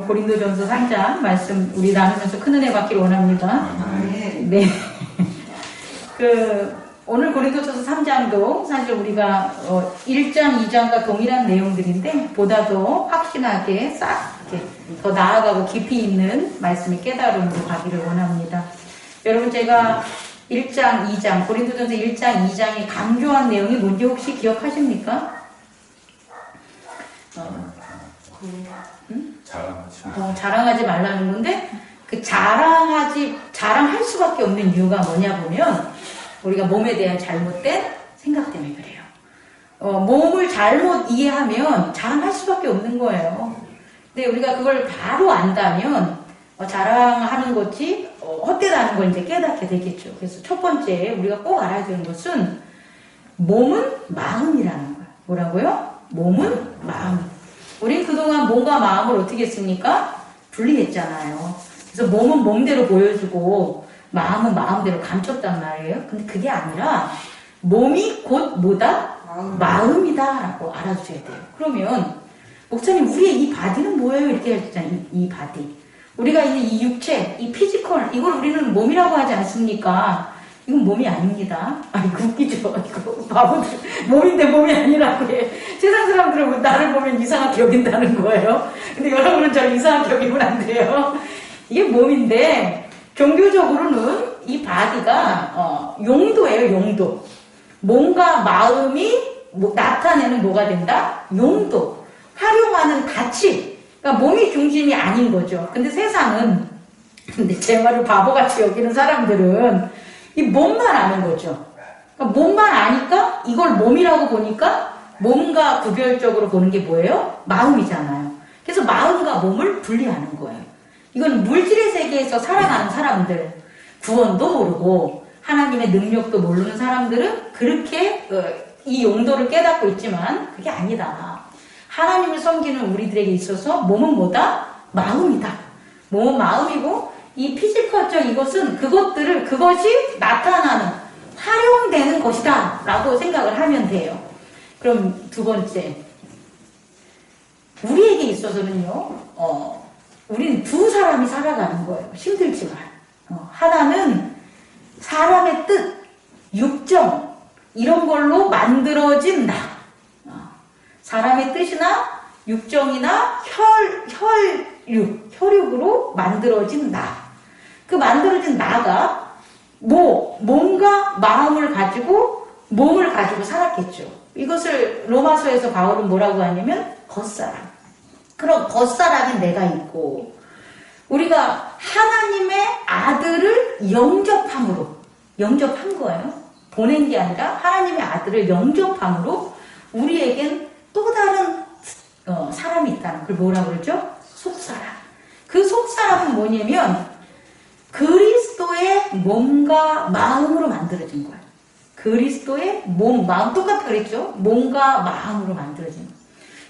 고린도전서 3장 말씀 우리 나누면서 큰 은혜 받기를 원합니다. 네. 오늘 고린도전서 3장도 사실 우리가 1장, 2장과 동일한 내용들인데 보다 더 확신하게 싹 이렇게 더 나아가고 깊이 있는 말씀의 깨달음으로 가기를 원합니다. 여러분 제가 1장, 2장, 고린도전서 1장, 2장이 강조한 내용이 뭔지 혹시 기억하십니까? 자랑하지 말라는 건데 그 자랑할 수밖에 없는 이유가 뭐냐 보면 우리가 몸에 대한 잘못된 생각 때문에 그래요. 몸을 잘못 이해하면 자랑할 수밖에 없는 거예요. 근데 우리가 그걸 바로 안다면 자랑하는 것이 헛되다는 걸 이제 깨닫게 되겠죠. 그래서 첫 번째 우리가 꼭 알아야 되는 것은 몸은 마음이라는 거예요. 뭐라고요? 몸은 마음. 우리 그동안 몸과 마음을 어떻게 했습니까? 분리했잖아요. 그래서 몸은 몸대로 보여주고 마음은 마음대로 감췄단 말이에요. 근데 그게 아니라 몸이 곧 뭐다? 마음이다 라고 알아주셔야 돼요. 그러면 목사님 우리의 이 바디는 뭐예요? 이렇게 하셨잖아요. 이 바디. 우리가 있는 이 육체, 이 피지컬, 이걸 우리는 몸이라고 하지 않습니까? 이건 몸이 아닙니다. 이거 웃기죠? 이거 바보들. 몸인데 몸이 아니라고 해. 세상 사람들은 나를 보면 이상하게 여긴다는 거예요. 근데 여러분은 저를 이상하게 여기면 안 돼요. 이게 몸인데, 종교적으로는 이 바디가, 용도예요, 용도. 몸과 마음이 나타내는 뭐가 된다? 용도. 활용하는 가치. 그러니까 몸이 중심이 아닌 거죠. 근데 세상은, 근데 제 말을 바보같이 여기는 사람들은 이 몸만 아는 거죠. 그러니까 몸만 아니까 이걸 몸이라고 보니까 몸과 구별적으로 보는 게 뭐예요? 마음이잖아요. 그래서 마음과 몸을 분리하는 거예요. 이건 물질의 세계에서 살아가는 사람들, 구원도 모르고 하나님의 능력도 모르는 사람들은 그렇게 이 용도를 깨닫고 있지만 그게 아니다. 하나님을 섬기는 우리들에게 있어서 몸은 뭐다? 마음이다. 몸은 마음이고 이 피지컬적 이것은 그것이 나타나는, 활용되는 것이다 라고 생각을 하면 돼요. 그럼 두 번째. 우리에게 있어서는요, 우리는 두 사람이 살아가는 거예요. 힘들지만. 하나는 사람의 뜻, 육정, 이런 걸로 만들어진 나. 사람의 뜻이나 육정이나 혈육으로 만들어진 나. 그 만들어진 나가 몸과 마음을 가지고 몸을 가지고 살았겠죠. 이것을 로마서에서 바울은 뭐라고 하냐면 겉사람. 그럼 겉사람인 내가 있고 우리가 하나님의 아들을 영접한 거예요. 보낸 게 아니라 하나님의 아들을 영접함으로 우리에겐 또 다른 사람이 있다는 걸 뭐라고 그러죠? 속사람. 그 속사람은 뭐냐면 그리스도의 몸과 마음으로 만들어진 거예요. 그리스도의 몸, 마음 똑같아 그랬죠? 몸과 마음으로 만들어진 거예요.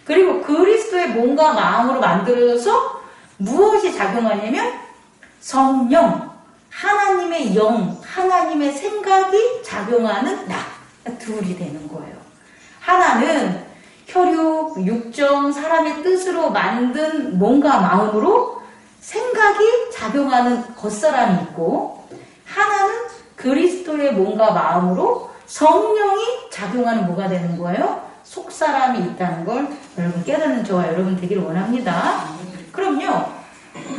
그리고 그리스도의 몸과 마음으로 만들어져서 무엇이 작용하냐면 성령, 하나님의 영, 하나님의 생각이 작용하는 나. 둘이 되는 거예요. 하나는 혈육, 육정, 사람의 뜻으로 만든 몸과 마음으로 생각이 작용하는 겉사람이 있고 하나는 그리스도의 몸과 마음으로 성령이 작용하는 뭐가 되는 거예요? 속사람이 있다는 걸 여러분 깨닫는 저와 여러분 되기를 원합니다. 그럼요.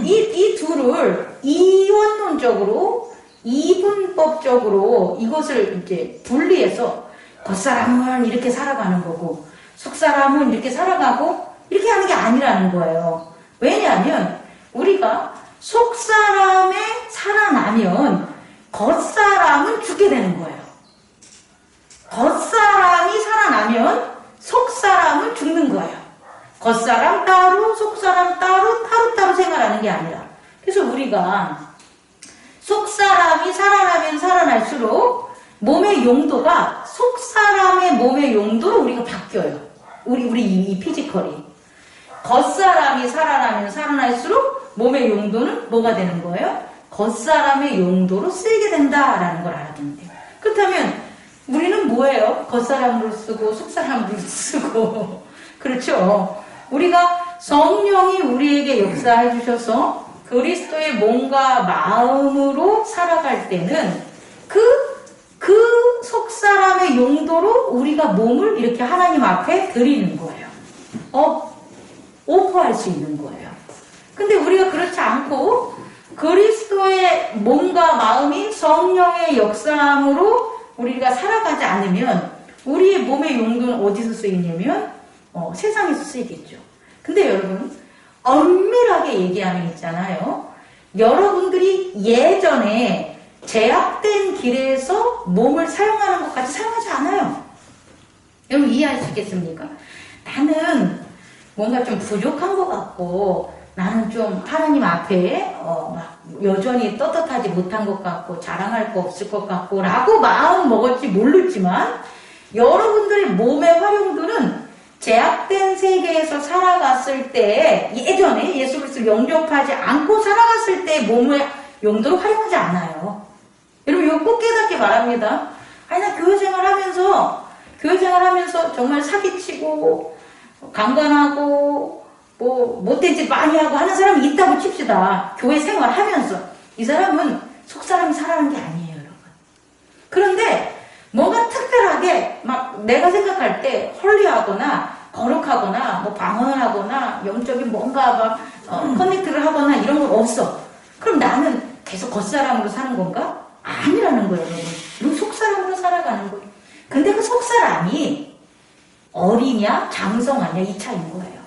이 둘을 이원론적으로 이분법적으로 이것을 이제 분리해서 겉사람은 이렇게 살아가는 거고 속사람은 이렇게 살아가고 이렇게 하는 게 아니라는 거예요. 왜냐하면 우리가 속사람에 살아나면 겉사람은 죽게 되는 거예요. 겉사람이 살아나면 속사람은 죽는 거예요. 겉사람 따로 속사람 따로 생활하는 게 아니라 그래서 우리가 속사람이 살아나면 살아날수록 몸의 용도가 속사람의 몸의 용도로 우리가 바뀌어요. 우리 이 피지컬이. 겉사람이 살아나면 살아날수록 몸의 용도는 뭐가 되는 거예요? 겉사람의 용도로 쓰이게 된다라는 걸 알아두면 돼요. 그렇다면 우리는 뭐예요? 겉사람으로 쓰고 속사람으로 쓰고 그렇죠? 우리가 성령이 우리에게 역사해 주셔서 그리스도의 몸과 마음으로 살아갈 때는 그 속사람의 용도로 우리가 몸을 이렇게 하나님 앞에 드리는 거예요. 오퍼할 수 있는 거예요. 근데 우리가 그렇지 않고 그리스도의 몸과 마음이 성령의 역사함으로 우리가 살아가지 않으면 우리의 몸의 용도는 어디서 쓰이냐면 세상에서 쓰이겠죠. 근데 여러분 엄밀하게 얘기하면 있잖아요. 여러분들이 예전에 제약된 길에서 몸을 사용하는 것까지 사용하지 않아요. 여러분 이해하시겠습니까? 나는 뭔가 좀 부족한 것 같고 나는 좀 하나님 앞에 막 여전히 떳떳하지 못한 것 같고 자랑할 거 없을 것 같고 라고 마음 먹을지 모르지만 여러분들의 몸의 활용도는 제약된 세계에서 살아갔을 때 예전에 예수 그리스도를 영접하지 않고 살아갔을 때 몸의 용도를 활용하지 않아요. 여러분 이거 꼭 깨닫기 바랍니다. 아니 나 교회 생활하면서 정말 사기치고 강간하고 뭐 못된 짓 많이 하고 하는 사람이 있다고 칩시다. 교회 생활하면서 이 사람은 속사람이 살아가는 게 아니에요, 여러분. 그런데 뭔가 특별하게 막 내가 생각할 때 헐리하거나 거룩하거나 뭐 방언하거나 영적인 뭔가 막 커넥트를 하거나 이런 건 없어. 그럼 나는 계속 겉사람으로 사는 건가? 아니라는 거예요, 여러분. 우리 속사람으로 살아가는 거예요. 근데 그 속사람이 어리냐 장성하냐 이 차이인 거예요.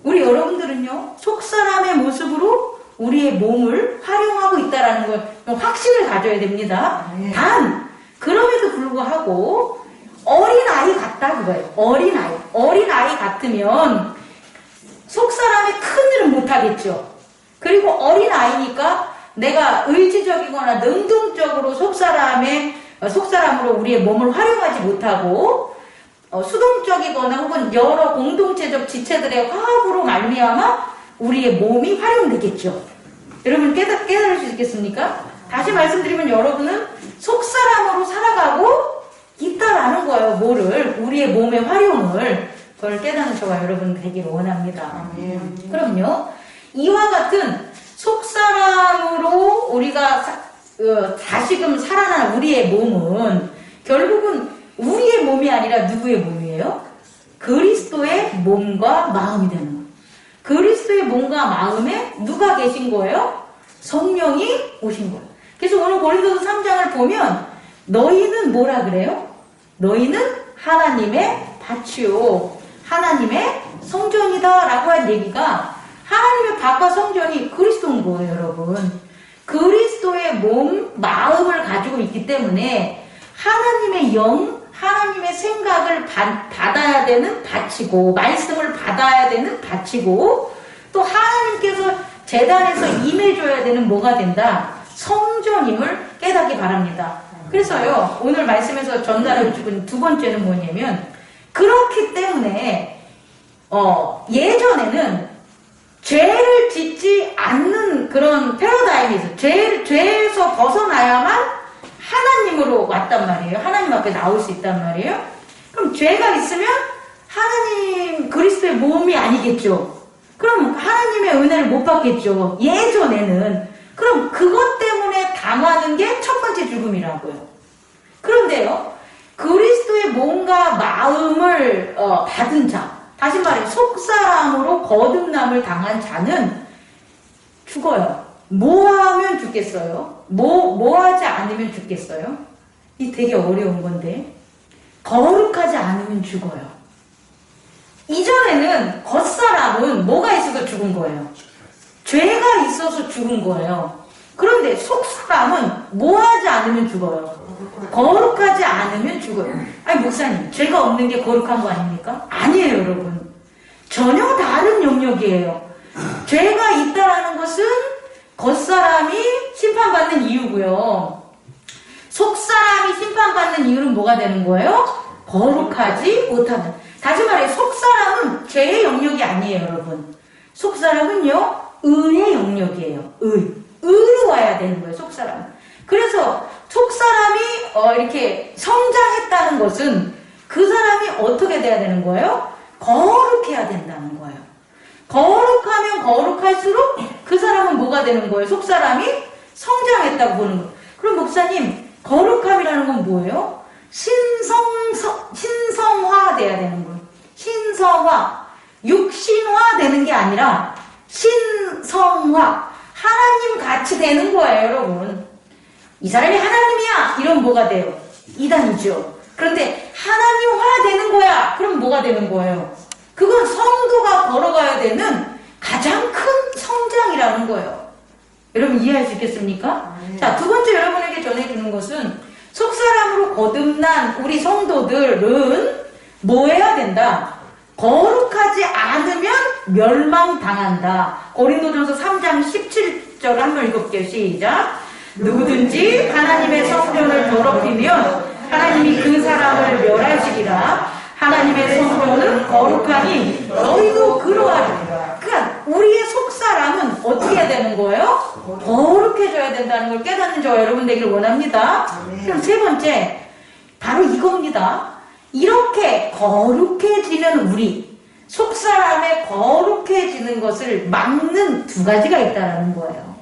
우리 여러분들은요 속사람의 모습으로 우리의 몸을 활용하고 있다는 걸 확신을 가져야 됩니다. 단 그럼에도 불구하고 어린아이 같다 그거예요. 어린아이 같으면 속사람의 큰일은 못하겠죠. 그리고 어린아이니까 내가 의지적이거나 능동적으로 속사람으로 우리의 몸을 활용하지 못하고 수동적이거나 혹은 여러 공동체적 지체들의 화합으로 말미암아 우리의 몸이 활용되겠죠. 여러분 깨달을 수 있겠습니까? 다시 말씀드리면 여러분은 속사람으로 살아가고 있다라는 거예요. 우리의 몸의 활용을 그걸 깨닫는 저와 여러분 되기를 원합니다. 그럼요. 이와 같은 속사람으로 우리가 다시금 살아난 우리의 몸은 결국은 우리의 몸이 아니라 누구의 몸이에요? 그리스도의 몸과 마음이 되는 거예요. 그리스도의 몸과 마음에 누가 계신 거예요? 성령이 오신 거예요. 그래서 오늘 고린도서 3장을 보면 너희는 뭐라 그래요? 너희는 하나님의 밭이요 하나님의 성전이다 라고 한 얘기가 하나님의 밭과 성전이 그리스도인 거예요, 여러분. 그리스도의 몸, 마음을 가지고 있기 때문에 하나님의 영, 하나님의 생각을 받아야 되는 밭이고 말씀을 받아야 되는 밭이고 또 하나님께서 제단에서 임해줘야 되는 뭐가 된다? 성전임을 깨닫기 바랍니다. 그래서요 오늘 말씀에서 전달해 주는 두 번째는 뭐냐면 그렇기 때문에 예전에는 죄를 짓지 않는 그런 패러다임이 있어요. 죄에서 벗어나야만 하나님으로 왔단 말이에요. 하나님 앞에 나올 수 있단 말이에요. 그럼 죄가 있으면 하나님 그리스도의 몸이 아니겠죠. 그럼 하나님의 은혜를 못 받겠죠. 예전에는. 그럼 그것 때문에 당하는 게 첫 번째 죽음이라고요. 그런데요. 그리스도의 몸과 마음을 받은 자, 다시 말해 속사람으로 거듭남을 당한 자는 죽어요. 뭐 하면 죽겠어요? 뭐 하지 않으면 죽겠어요? 이 되게 어려운 건데 거룩하지 않으면 죽어요. 이전에는 겉사람은 뭐가 있어서 죽은 거예요? 죄가 있어서 죽은 거예요. 그런데 속사람은 뭐 하지 않으면 죽어요? 거룩하지 않으면 죽어요. 아니 목사님 죄가 없는 게 거룩한 거 아닙니까? 아니에요, 여러분. 전혀 다른 영역이에요. 죄가 있다라는 것은 겉사람이 심판받는 이유고요. 속사람이 심판받는 이유는 뭐가 되는 거예요? 거룩하지 못하는. 다시 말해 속사람은 죄의 영역이 아니에요, 여러분. 속사람은요 의의 영역이에요. 의로 와야 되는 거예요, 속사람은. 그래서 속사람이 이렇게 성장했다는 것은 그 사람이 어떻게 돼야 되는 거예요? 거룩해야 된다는 거예요. 거룩하면 거룩할수록 그 사람은 뭐가 되는 거예요? 속사람이 성장했다고 보는 거예요. 그럼 목사님, 거룩함이라는 건 뭐예요? 신성화 돼야 되는 거예요. 신성화. 육신화 되는 게 아니라 신성화. 하나님 같이 되는 거예요, 여러분. 이 사람이 하나님이야. 이러면 뭐가 돼요? 이단이죠. 그런데 하나님화 되는 거야. 그럼 뭐가 되는 거예요? 그건 성도가 걸어가야 되는 가장 큰 성장이라는 거예요. 여러분 이해할 수 있겠습니까? 자, 두 번째 여러분에게 전해주는 것은 속사람으로 거듭난 우리 성도들은 뭐 해야 된다? 거룩하지 않으면 멸망당한다. 고린도전서 3장 17절 한번 읽어볼게요. 시작. 누구든지 하나님의 성전을 더럽히면 하나님이 그 사람을 멸하시리라. 하나님의 성전은 거룩하니 너희도 그러하리라. 그러니까 우리의 속사람은 어떻게 해야 되는 거예요? 거룩해져야 된다는 걸 깨닫는 저와 여러분 되기를 원합니다. 그럼 세 번째, 바로 이겁니다. 이렇게 거룩해지는 우리, 속사람의 거룩해지는 것을 막는 두 가지가 있다는 거예요.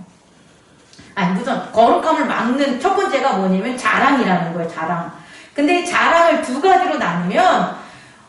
아니, 우선 거룩함을 막는 첫 번째가 뭐냐면 자랑이라는 거예요. 자랑. 근데 자랑을 두 가지로 나누면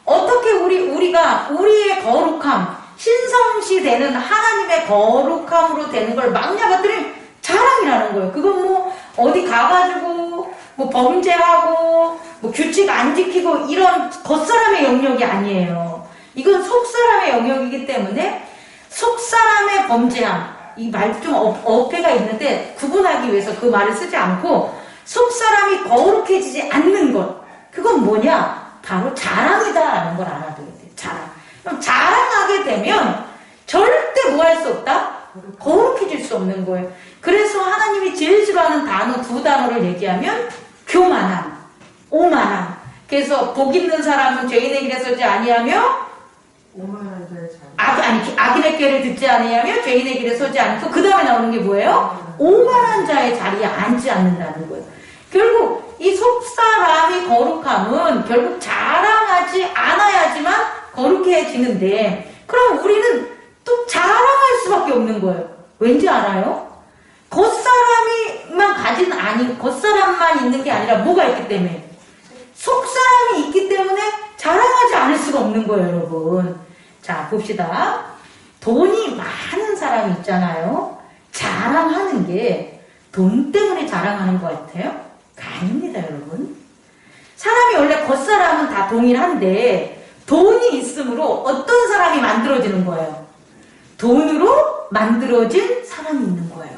어떻게 우리가 우리의 거룩함, 신성시 되는 하나님의 거룩함으로 되는 걸 막냐 봤더니 자랑이라는 거예요. 그건 뭐 어디 가가지고 뭐 범죄하고 뭐 규칙 안 지키고 이런 겉사람의 영역이 아니에요. 이건 속사람의 영역이기 때문에 속사람의 범죄함, 이 말 좀 어폐가 있는데 구분하기 위해서 그 말을 쓰지 않고 속사람이 거룩해지지 않는 것, 그건 뭐냐? 바로 자랑이다라는 걸 알아둬야 돼요. 자랑. 그럼 자랑하게 되면 절대 뭐 할 수 없다? 거룩해질 수 없는 거예요. 그래서 하나님이 제일 싫어하는 단어 두 단어를 얘기하면 교만함, 오만함. 그래서 복 있는 사람은 죄인의 길에 서지 아니하며 오만한 자의 자랑. 악인의 꾀를 듣지 아니하며 죄인의 길에 서지 않고 그 다음에 나오는 게 뭐예요? 오만한 자의 자리에 앉지 않는다는 거예요. 결국 이 속사람의 거룩함은 결국 자랑하지 않아야지만 거룩해지는데, 그럼 우리는 또 자랑할 수밖에 없는 거예요. 왠지 알아요? 겉사람만 있는 게 아니라 뭐가 있기 때문에? 속사람이 있기 때문에 자랑하지 않을 수가 없는 거예요, 여러분. 자, 봅시다. 돈이 많은 사람이 있잖아요. 자랑하는 게 돈 때문에 자랑하는 것 같아요? 아닙니다, 여러분. 사람이 원래 겉사람은 다 동일한데 돈이 있으므로 어떤 사람이 만들어지는 거예요? 돈으로 만들어진 사람이 있는 거예요.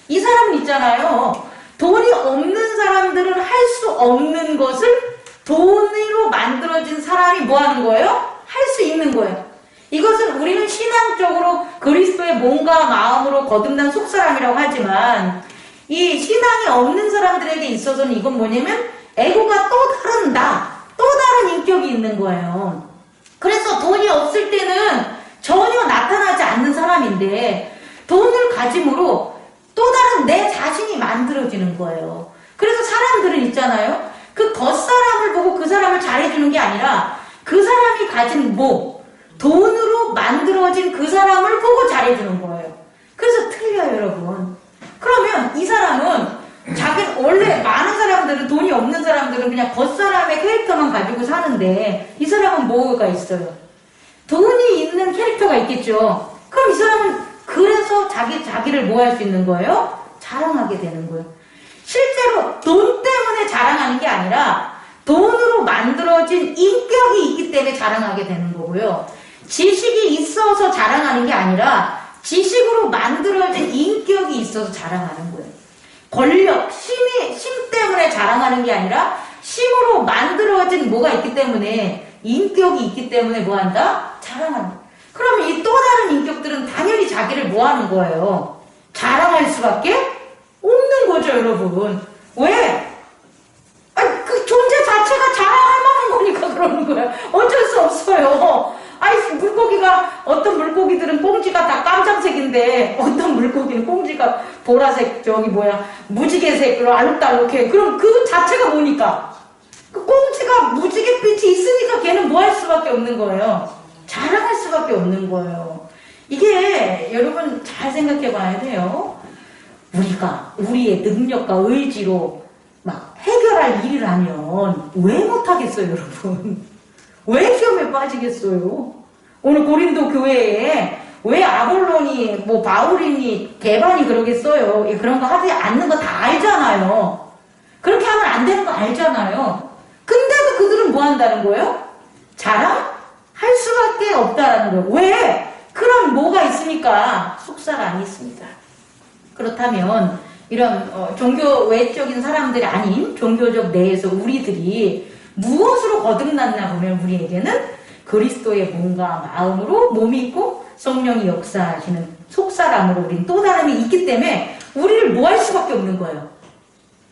이 사람은 있잖아요. 돈이 없는 사람들은 할 수 없는 것을 돈으로 만들어진 사람이 뭐 하는 거예요? 할 수 있는 거예요. 이것은 우리는 신앙적으로 그리스도의 몸과 마음으로 거듭난 속사람이라고 하지만 이 신앙이 없는 사람들에게 있어서는 이건 뭐냐면 에고가 또 다른 또 다른 인격이 있는 거예요. 그래서 돈이 없을 때는 전혀 나타나지 않는 사람인데 돈을 가짐으로 또 다른 내 자신이 만들어지는 거예요. 그래서 사람들은 있잖아요. 그 겉사람을 보고 그 사람을 잘해주는 게 아니라 그 사람이 가진 돈으로 만들어진 그 사람을 보고 잘해주는 거예요. 그래서 틀려요, 여러분. 그러면 이 사람은 원래 많은 사람들은, 돈이 없는 사람들은 그냥 겉사람의 캐릭터만 가지고 사는데 이 사람은 뭐가 있어요? 돈이 있는 캐릭터가 있겠죠. 그럼 이 사람은 그래서 자기를 뭐 할 수 있는 거예요? 자랑하게 되는 거예요. 실제로 돈 때문에 자랑하는 게 아니라 돈으로 만들어진 인격이 있기 때문에 자랑하게 되는 거고요. 지식이 있어서 자랑하는 게 아니라 지식으로 만들어진 인격이 있어서 자랑하는 거예요. 권력, 심 때문에 자랑하는 게 아니라 심으로 만들어진 뭐가 있기 때문에, 인격이 있기 때문에 뭐 한다? 자랑하는 거예요. 그러면 이 또 다른 인격들은 당연히 자기를 뭐 하는 거예요? 자랑할 수밖에 없는 거죠, 여러분. 왜? 아니, 그 존재 자체가 자랑할 만한 거니까 그러는 거예요. 어쩔 수 없어요. 아이, 어떤 물고기들은 꽁지가 다 깜짝색인데, 어떤 물고기는 꽁지가 보라색, 무지개색으로 알록달록해. 그럼 그 자체가 뭐니까? 그 꽁지가 무지갯빛이 있으니까 걔는 뭐 할 수밖에 없는 거예요? 자랑할 수밖에 없는 거예요. 이게 여러분 잘 생각해 봐야 돼요. 우리가 우리의 능력과 의지로 막 해결할 일을 하면 왜 못하겠어요, 여러분? 왜 시험에 빠지겠어요? 오늘 고린도 교회에 왜 아볼론이, 뭐 바울이니, 게바니 그러겠어요? 그런 거 하지 않는 거 다 알잖아요. 그렇게 하면 안 되는 거 알잖아요. 근데도 그들은 뭐 한다는 거예요? 자랑할 수밖에 없다라는 거예요. 왜? 그럼 뭐가 있으니까? 속사람이 있습니다. 그렇다면 이런 종교 외적인 사람들이 아닌 종교적 내에서 우리들이 무엇으로 거듭났나 보면 우리에게는 그리스도의 몸과 마음으로 몸이 있고 성령이 역사하시는 속사람으로 우리는 또 다름이 있기 때문에 우리를 뭐 할 수밖에 없는 거예요?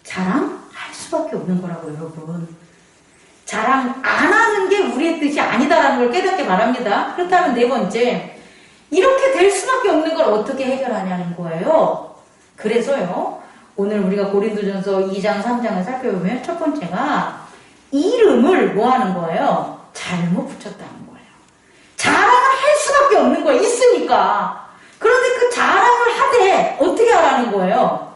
자랑할 수밖에 없는 거라고 여러분. 자랑 안 하는 게 우리의 뜻이 아니다라는 걸 깨닫게 바랍니다. 그렇다면 네 번째, 이렇게 될 수밖에 없는 걸 어떻게 해결하냐는 거예요. 그래서요, 오늘 우리가 고린도전서 2장 3장을 살펴보면 첫 번째가 이름을 뭐 하는 거예요? 잘못 붙였다는 거예요. 자랑을 할 수밖에 없는 거예요. 있으니까. 그런데 그 자랑을 하되 어떻게 하라는 거예요?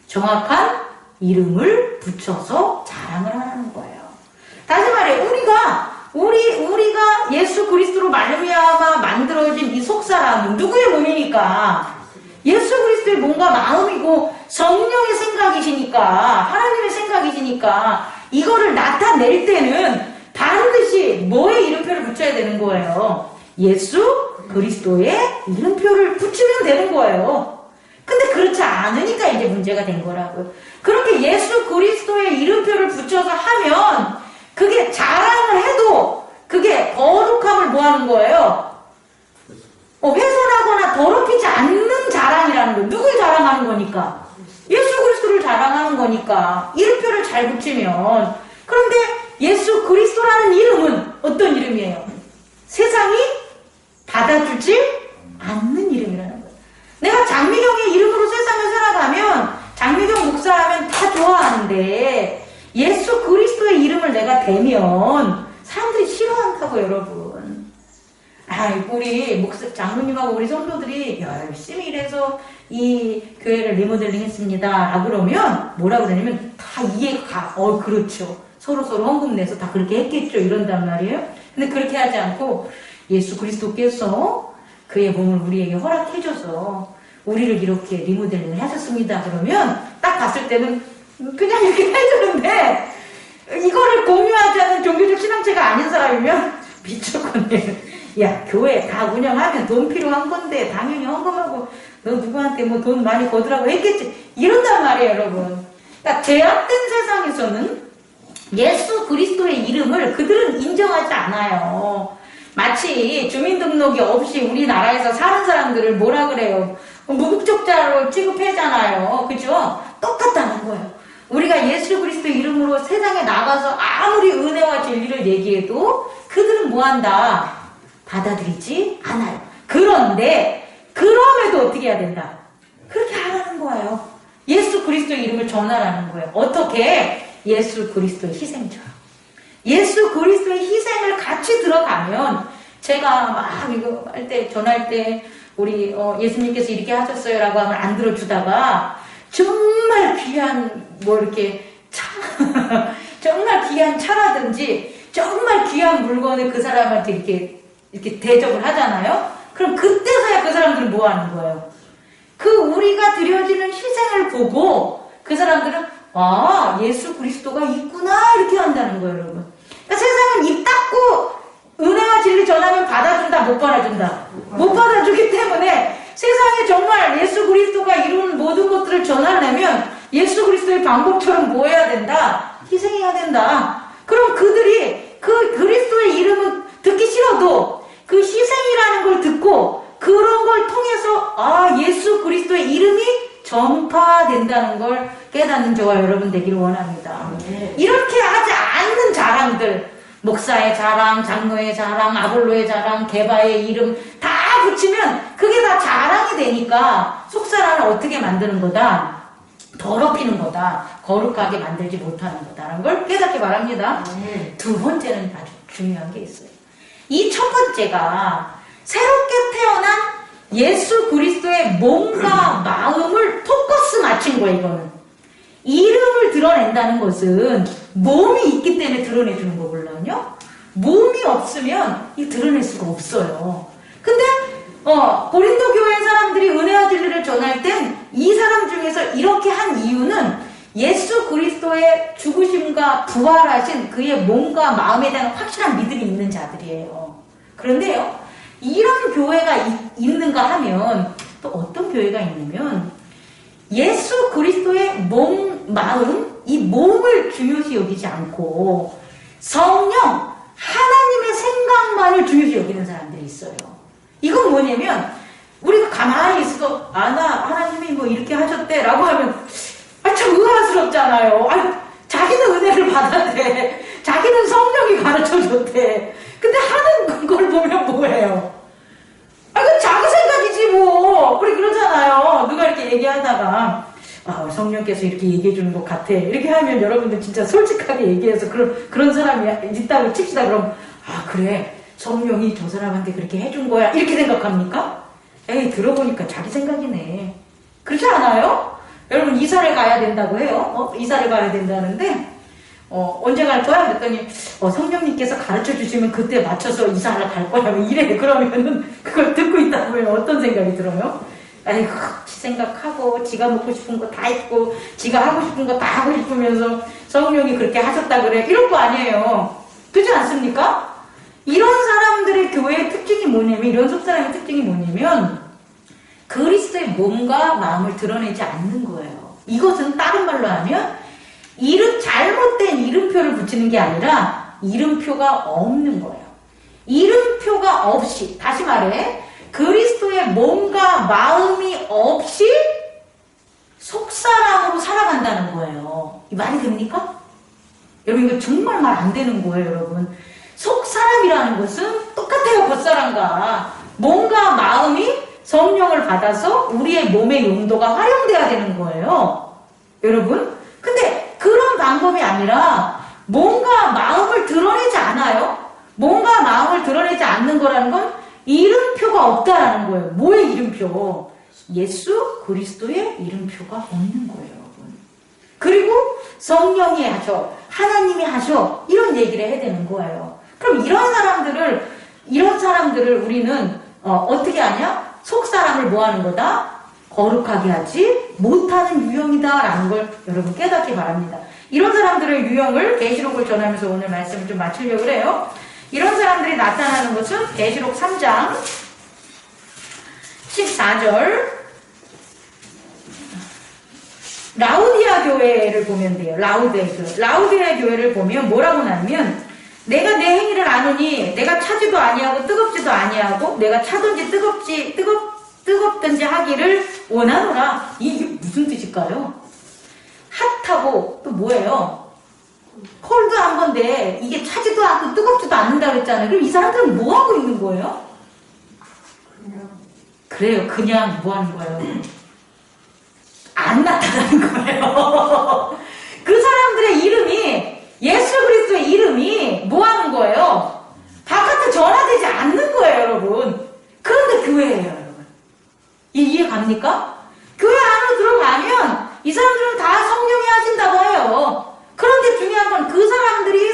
정확한 이름을 붙여서 자랑을 하라는 거예요. 다시 말해, 우리가 예수 그리스도로 말미암아 만들어진 이 속사람은 누구의 몸이니까? 예수 그리스도의 몸과 마음이고 성령의 생각이시니까, 하나님의 생각이시니까 이거를 나타낼 때는 반드시 뭐의 이름표를 붙여야 되는 거예요? 예수 그리스도의 이름표를 붙이면 되는 거예요. 근데 그렇지 않으니까 이제 문제가 된 거라고요. 그렇게 예수 그리스도의 이름표를 붙여서 하면 그게 자랑을 해도 그게 거룩함을 뭐 하는 거예요? 훼손하거나 더럽히지 않는 자랑이라는 거예요. 누굴 자랑하는 거니까? 예수 그리스도를 자랑하는 거니까. 이름표를 잘 붙이면. 그런데 예수 그리스도라는 이름은 어떤 이름이에요? 세상이 받아주지 않는 이름이라는 거예요. 내가 장미경의 이름으로 세상을 살아가면 장미경 목사라면 다 좋아하는데 예수 그리스도의 이름을 내가 대면 사람들이 싫어한다고 여러분. 우리 목사 장로님하고 우리 성도들이 열심히 일해서 이 교회를 리모델링 했습니다 라고 그러면 뭐라 그러냐면 다 이해가 그렇죠. 서로 헌금 내서 다 그렇게 했겠죠 이런단 말이에요. 근데 그렇게 하지 않고 예수 그리스도께서 그의 몸을 우리에게 허락해줘서 우리를 이렇게 리모델링을 하셨습니다 그러면 딱 봤을 때는 그냥 이렇게 해주는데 이거를 공유하지 않는 종교적 신앙체가 아닌 사람이면 미쳤거든요. 야, 교회 다 운영하면 돈 필요한 건데 당연히 헌금하고 너 누구한테 뭐 돈 많이 거두라고 했겠지 이런단 말이에요 여러분. 그러니까 제약된 세상에서는 예수 그리스도의 이름을 그들은 인정하지 않아요. 마치 주민등록이 없이 우리나라에서 사는 사람들을 뭐라 그래요? 무국적자로 취급하잖아요. 그죠? 똑같다는 거예요. 우리가 예수 그리스도의 이름으로 세상에 나가서 아무리 은혜와 진리를 얘기해도 그들은 뭐한다? 받아들이지 않아요. 그런데 그럼에도 어떻게 해야 된다? 그렇게 하라는 거예요. 예수 그리스도의 이름을 전하라는 거예요. 어떻게? 예수 그리스도의 희생처럼. 예수 그리스도의 희생을 같이 들어가면 제가 막 이거 할 때 전할 때 우리 예수님께서 이렇게 하셨어요 라고 하면 안 들어주다가 정말 귀한 뭐 이렇게 차 정말 귀한 차라든지 정말 귀한 물건을 그 사람한테 이렇게 대접을 하잖아요. 그럼 그때서야 그 사람들은 뭐 하는 거예요? 그 우리가 드려지는 희생을 보고 그 사람들은 예수 그리스도가 있구나 이렇게 한다는 거예요 여러분. 그러니까 세상은 입 닫고 은혜와 진리 전하면 받아준다 못 받아준다? 못 받아주기 때문에 세상에 정말 예수 그리스도가 이루는 모든 것들을 전하려면 예수 그리스도의 방법처럼 뭐 해야 된다? 희생해야 된다. 그럼 그들이 그 그리스도의 이름은 듣기 싫어도 그 희생이라는 걸 듣고 그런 걸 통해서 예수 그리스도의 이름이 전파된다는 걸 깨닫는 저와 여러분 되기를 원합니다. 이렇게 하지 않는 자랑들, 목사의 자랑, 장로의 자랑, 아볼로의 자랑, 게바의 이름 다 붙이면 그게 다 자랑이 되니까 속사람을 어떻게 만드는 거다? 더럽히는 거다. 거룩하게 만들지 못하는 거다라는 걸 깨닫기 바랍니다. 두 번째는 아주 중요한 게 있어요. 이 첫 번째가 새롭게 태어난 예수 그리스도의 몸과 마음을 포커스 맞춘 거예요, 이거는. 이름을 드러낸다는 것은 몸이 있기 때문에 드러내주는 거거든요. 몸이 없으면 이 드러낼 수가 없어요. 근데 고린도 교회 사람들이 은혜와 진리를 전할 땐 이 사람 중에서 이렇게 한 이유는 예수 그리스도의 죽으심과 부활하신 그의 몸과 마음에 대한 확실한 믿음이 있는 자들이에요. 그런데요, 이런 교회가 있는가 하면 또 어떤 교회가 있냐면 예수 그리스도의 몸, 마음, 이 몸을 중요시 여기지 않고 성령, 하나님의 생각만을 중요시 여기는 사람들이 있어요. 이건 뭐냐면 우리가 가만히 있어도 나 하나님이 뭐 이렇게 하셨대 라고 하면 참 의아스럽잖아요. 자기는 은혜를 받았대. 자기는 성령이 가르쳐줬대. 근데 하는 걸 보면 뭐예요? 그 자기 생각이지 뭐. 우리 그러잖아요. 누가 이렇게 얘기하다가 성령께서 이렇게 얘기해 주는 것 같아. 이렇게 하면 여러분들 진짜 솔직하게 얘기해서 그런 사람이 있다고 칩시다. 그럼 그래. 성령이 저 사람한테 그렇게 해준 거야. 이렇게 생각합니까? 에이, 들어보니까 자기 생각이네. 그렇지 않아요? 여러분, 이사를 가야 된다고 해요. 이사를 가야 된다는데, 언제 갈 거야? 그랬더니, 성령님께서 가르쳐 주시면 그때 맞춰서 이사를 갈 거야. 이래. 그러면은, 그걸 듣고 있다 보면 어떤 생각이 들어요? 아이고, 지 생각하고, 지가 먹고 싶은 거 다 있고, 지가 하고 싶은 거 다 하고 싶으면서 성령이 그렇게 하셨다 그래. 이런 거 아니에요. 그렇지 않습니까? 이런 사람들의 교회의 특징이 뭐냐면, 이런 속사람의 특징이 뭐냐면, 그리스도의 몸과 마음을 드러내지 않는 거예요. 이것은 다른 말로 하면, 잘못된 이름표를 붙이는 게 아니라, 이름표가 없는 거예요. 이름표가 없이, 다시 말해, 그리스도의 몸과 마음이 없이 속사람으로 살아간다는 거예요. 이 말이 됩니까? 여러분, 이거 정말 말 안 되는 거예요, 여러분. 속사람이라는 것은 똑같아요, 겉사람과. 몸과 마음이 성령을 받아서 우리의 몸의 용도가 활용돼야 되는 거예요. 여러분? 근데 그런 방법이 아니라 몸과 마음을 드러내지 않아요. 몸과 마음을 드러내지 않는 거라는 건 이름표가 없다라는 거예요. 뭐의 이름표? 예수 그리스도의 이름표가 없는 거예요, 여러분. 그리고 성령이 하셔, 하나님이 하셔, 이런 얘기를 해야 되는 거예요. 그럼 이런 사람들을 우리는 어떻게 하냐? 속사람을 뭐 하는 거다? 거룩하게 하지 못하는 유형이다라는 걸 여러분 깨닫기 바랍니다. 이런 사람들의 유형을 계시록을 전하면서 오늘 말씀을 좀 마치려고 해요. 이런 사람들이 나타나는 것은 계시록 3장 14절 라우디아 교회를 보면 돼요. 라우디아 교회를 보면 뭐라고 나오면 내가 내 행위를 아느니 내가 차지도 아니하고 뜨겁지도 아니하고 내가 차든지 뜨겁든지 하기를 원하노라. 이게 무슨 뜻일까요? 핫하고 또 뭐예요? 콜드한 건데 이게 차지도 않고 뜨겁지도 않는다고 했잖아요. 그럼 이 사람들은 뭐 하고 있는 거예요? 그냥 뭐 하는 거예요? 안 나타나는 거예요. 그 사람들의 이름이 예수 그리스도의 이름이 뭐 하는 거예요? 바깥에 전화되지 않는 거예요, 여러분. 그런데 교회예요, 여러분. 이해 갑니까? 교회 안으로 들어가면 이 사람들은 다 성령이 하신다고 해요. 그런데 중요한 건 그 사람들이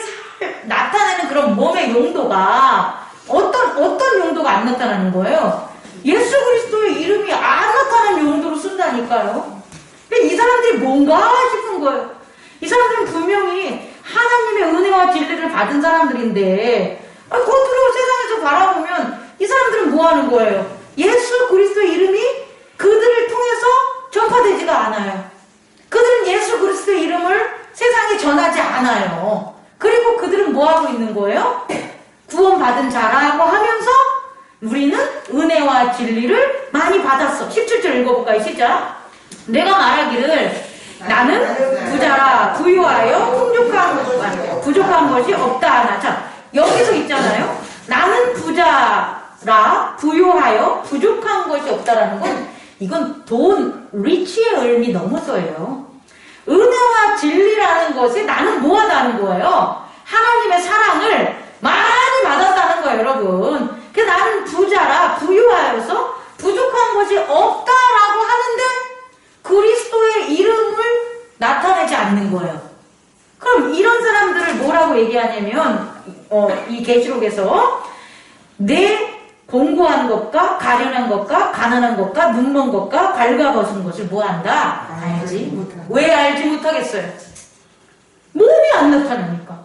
나타내는 그런 몸의 용도가 어떤 용도가 안 나타나는 거예요? 예수 그리스도의 이름이 안 나타나는 용도로 쓴다니까요. 근데 이 사람들이 뭔가 싶은 거예요. 이 사람들은 분명히 하나님의 은혜와 진리를 받은 사람들인데 겉으로 세상에서 바라보면 이 사람들은 뭐 하는 거예요? 예수 그리스도의 이름이 그들을 통해서 전파되지가 않아요. 그들은 예수 그리스도의 이름을 세상에 전하지 않아요. 그리고 그들은 뭐 하고 있는 거예요? 구원받은 자라고 하면서 우리는 은혜와 진리를 많이 받았어. 17절 읽어볼까요? 시작. 내가 말하기를 나는 부자라 부유하여 부족한 것이 없다 하나. 자, 여기서 있잖아요. 나는 부자라 부유하여 부족한 것이 없다라는 건 이건 리치의 의미 넘어서예요. 은혜와 진리라는 것이 나는 뭐하다는 거예요? 하나님의 사랑을 많이 받았다는 거예요, 여러분. 그래서 나는 부자라 부유하여서 부족한 것이 없다라고 하는데 그리스도의 이름을 나타내지 않는 거예요. 그럼 이런 사람들을 뭐라고 얘기하냐면 이 계시록에서 내 공고한 것과 가련한 것과 가난한 것과 눈먼 것과 갉아벗은 것을 뭐한다? 알지 못한다. 왜 알지 못하겠어요? 몸이 안 나타나니까.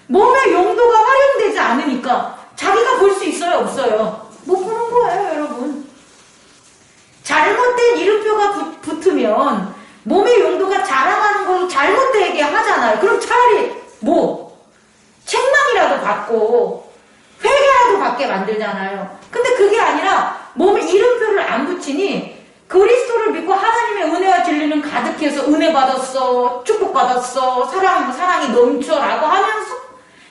몸의 용도가 활용되지 않으니까 자기가 볼 수 있어요? 없어요? 못 보는 거예요, 여러분. 잘못된 이름표가 붙으면 몸의 용도가 자랑하는 걸 잘못되게 하잖아요. 그럼 차라리 책망이라도 받고 회개라도 받게 만들잖아요. 근데 그게 아니라 몸에 이름표를 안 붙이니 그리스도를 믿고 하나님의 은혜와 진리는 가득해서 은혜 받았어, 축복 받았어, 사랑이 넘쳐라고 하면서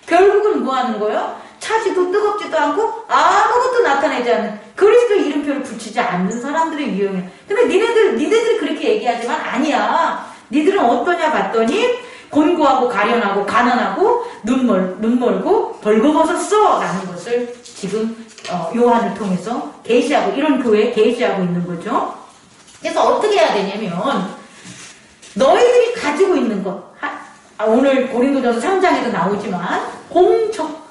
결국은 뭐 하는 거예요? 차지도 뜨겁지도 않고 아무것도 나타내지 않는 그리스도 이름표를 붙이지 않는 사람들의 유형이에요. 근데 니네들이 그렇게 얘기하지만 아니야. 니들은 어떠냐 봤더니 곤고하고 가련하고 가난하고 눈멀고 벌거벗었어 라는 것을 지금 요한을 통해서 계시하고 이런 교회에 계시하고 있는 거죠. 그래서 어떻게 해야 되냐면 너희들이 가지고 있는 것 오늘 고린도전서 3장에도 나오지만 공적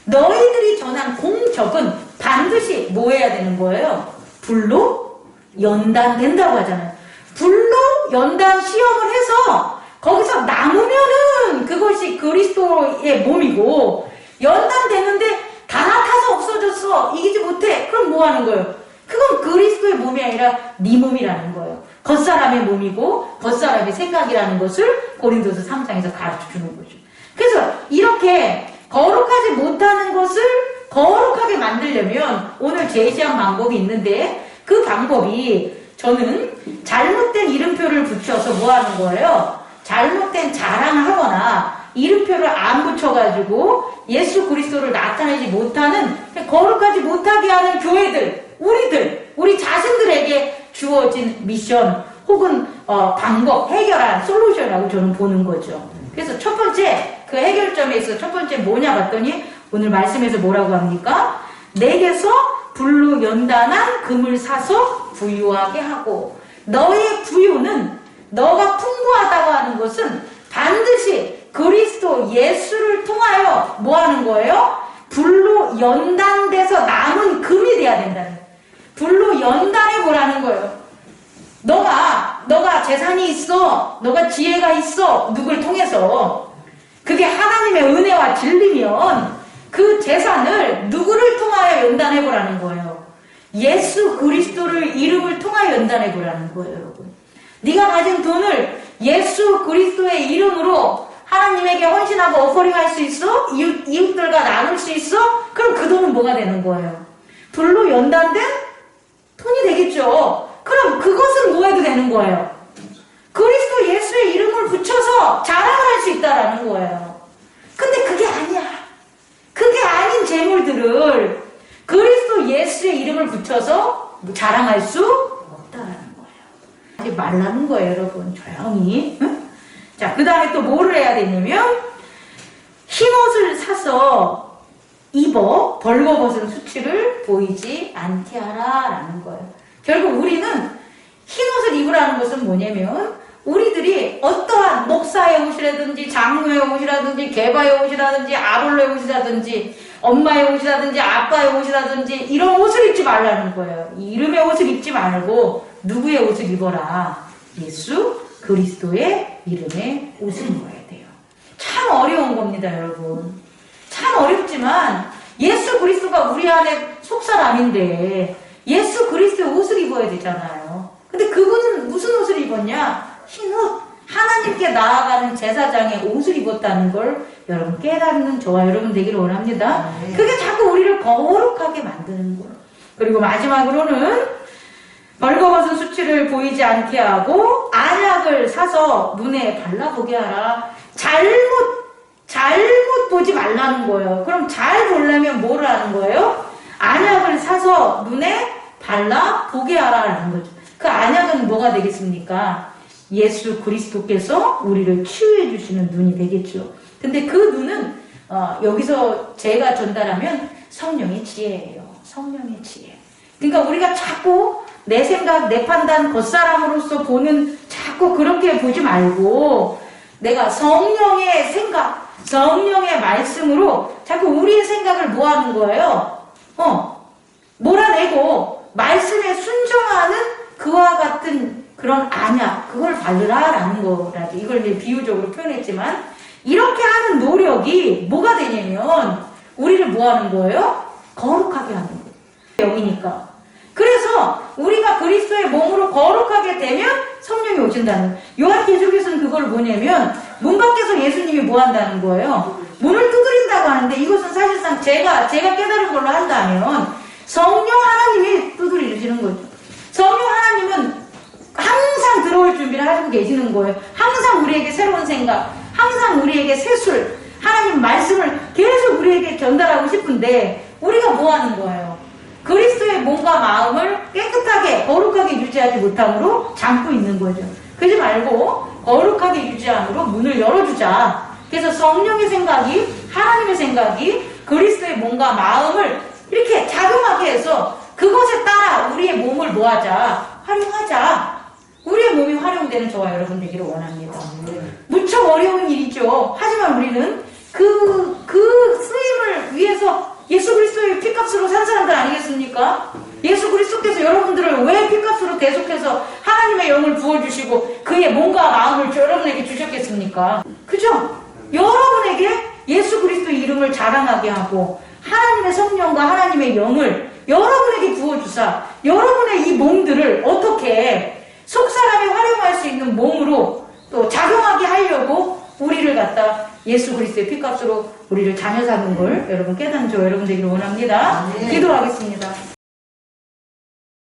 너희들이 전한 공적은 반드시 뭐 해야 되는 거예요? 불로 연단된다고 하잖아요. 불로 연단 시험을 해서 거기서 남으면은 그것이 그리스도의 몸이고 연단되는데 다 타서 없어졌어. 이기지 못해. 그럼 뭐 하는 거예요? 그건 그리스도의 몸이 아니라 네 몸이라는 거예요. 겉사람의 몸이고 겉사람의 생각이라는 것을 고린도서 3장에서 가르쳐주는 거죠. 그래서 이렇게 거룩하지 못하는 것을 거룩하게 만들려면 오늘 제시한 방법이 있는데 그 방법이 저는 잘못된 이름표를 붙여서 뭐 하는 거예요? 잘못된 자랑하거나 이름표를 안 붙여가지고 예수 그리스도를 나타내지 못하는 거룩하지 못하게 하는 교회들, 우리 자신들에게 주어진 미션 혹은 방법, 해결한 솔루션이라고 저는 보는 거죠. 그래서 첫 번째 그 해결점에 있어 첫 번째 뭐냐 봤더니 오늘 말씀에서 뭐라고 합니까? 내게서 불로 연단한 금을 사서 부유하게 하고 너의 부유는 너가 풍부하다고 하는 것은 반드시 그리스도 예수를 통하여 뭐 하는 거예요? 불로 연단돼서 남은 금이 돼야 된다는 거예요. 불로 연단해 보라는 거예요. 너가 재산이 있어. 너가 지혜가 있어. 누굴 통해서. 그게 하나님의 은혜와 진리면 그 재산을 누구를 통하여 연단해 보라는 거예요. 예수 그리스도를 이름을 통하여 연단해 보라는 거예요, 여러분. 네가 가진 돈을 예수 그리스도의 이름으로 하나님에게 헌신하고 오퍼링할 수 있어? 이웃들과 나눌 수 있어? 그럼 그 돈은 뭐가 되는 거예요? 불로 연단된 돈이 되겠죠. 그럼 그것은 뭐 해도 되는 거예요? 그리스도 예수의 이름을 붙여서 자랑을 할 수 있다라는 거예요. 근데 그게 아니야. 그게 아닌 재물들을 그리스도 예수의 이름을 붙여서 자랑할 수 없다라는 거예요. 하지 말라는 거예요, 여러분. 조용히. 응? 자, 그 다음에 또 뭐를 해야 되냐면 흰옷을 사서 입어 벌거벗은 수치를 보이지 않게 하라라는 거예요. 결국 우리는 흰옷을 입으라는 것은 뭐냐면 우리들이 어떠한 목사의 옷이라든지 장로의 옷이라든지 개바의 옷이라든지 아볼로의 옷이라든지 엄마의 옷이라든지 아빠의 옷이라든지 이런 옷을 입지 말라는 거예요. 이름의 옷을 입지 말고 누구의 옷을 입어라? 예수 그리스도의 이름의 옷을 입어야 돼요. 참 어려운 겁니다, 여러분. 참 어렵지만 예수 그리스도가 우리 안에 속사람인데 예수 그리스도의 옷을 입어야 되잖아요. 근데 그분은 무슨 옷을 입었냐? 흰 옷. 하나님께 나아가는 제사장의 옷을 입었다는 걸 여러분 깨닫는 저와 여러분 되기를 원합니다. 그게 자꾸 우리를 거룩하게 만드는 거예요. 그리고 마지막으로는 벌거벗은 수치를 보이지 않게 하고 안약을 사서 눈에 발라보게 하라. 잘못 보지 말라는 거예요. 그럼 잘 보려면 뭐를 하는 거예요? 안약을 사서 눈에 발라보게 하라는 거죠. 그 안약은 뭐가 되겠습니까? 예수 그리스도께서 우리를 치유해 주시는 눈이 되겠죠. 근데 그 눈은 여기서 제가 전달하면 성령의 지혜예요. 성령의 지혜. 그러니까 우리가 자꾸 내 생각, 내 판단, 겉사람으로서 보는 자꾸 그렇게 보지 말고 내가 성령의 생각, 성령의 말씀으로 자꾸 우리의 생각을 뭐 하는 거예요? 몰아내고 말씀에 순종하는 그와 같은 그런 안약, 그걸 바르라라는 거라도 이걸 이제 비유적으로 표현했지만 이렇게 하는 노력이 뭐가 되냐면 우리를 뭐 하는 거예요? 거룩하게 하는 거예요. 영이니까. 그래서 우리가 그리스도의 몸으로 거룩하게 되면 성령이 오신다는 거예요. 요한계시록에서는 그걸 뭐냐면 문 밖에서 예수님이 뭐 한다는 거예요? 문을 두드린다고 하는데 이것은 사실상 제가 깨달은 걸로 한다면 성령 하나님이 두드리시는 거죠. 성령 하나님은 항상 들어올 준비를 하시고 계시는 거예요. 항상 우리에게 새로운 생각, 항상 우리에게 새술, 하나님 말씀을 계속 우리에게 전달하고 싶은데 우리가 뭐 하는 거예요? 그리스도의 몸과 마음을 깨끗하게 거룩하게 유지하지 못함으로 잠고 있는 거죠. 그러지 말고 거룩하게 유지함으로 문을 열어주자. 그래서 성령의 생각이, 하나님의 생각이 그리스도의 몸과 마음을 이렇게 작용하게 해서 그것에 따라 우리의 몸을 뭐하자? 활용하자. 우리의 몸이 활용되는 저와 여러분 되기를 원합니다. 무척 어려운 일이죠. 하지만 우리는 그 쓰임을 위해서 예수 그리스도의 피값으로 산 사람들 아니겠습니까? 예수 그리스도께서 여러분들을 왜 피값으로 대속해서 하나님의 영을 부어주시고 그의 몸과 마음을 여러분에게 주셨겠습니까? 그죠? 여러분에게 예수 그리스도의 이름을 자랑하게 하고 하나님의 성령과 하나님의 영을 여러분에게 부어주사 여러분의 이 몸들을 어떻게 속사람이 활용할 수 있는 몸으로 또 작용하게 하려고 우리를 갖다 예수 그리스도의 피값으로 우리를 자녀 삼은 걸 여러분 깨닫는 저 여러분 되기를 원합니다. 기도하겠습니다.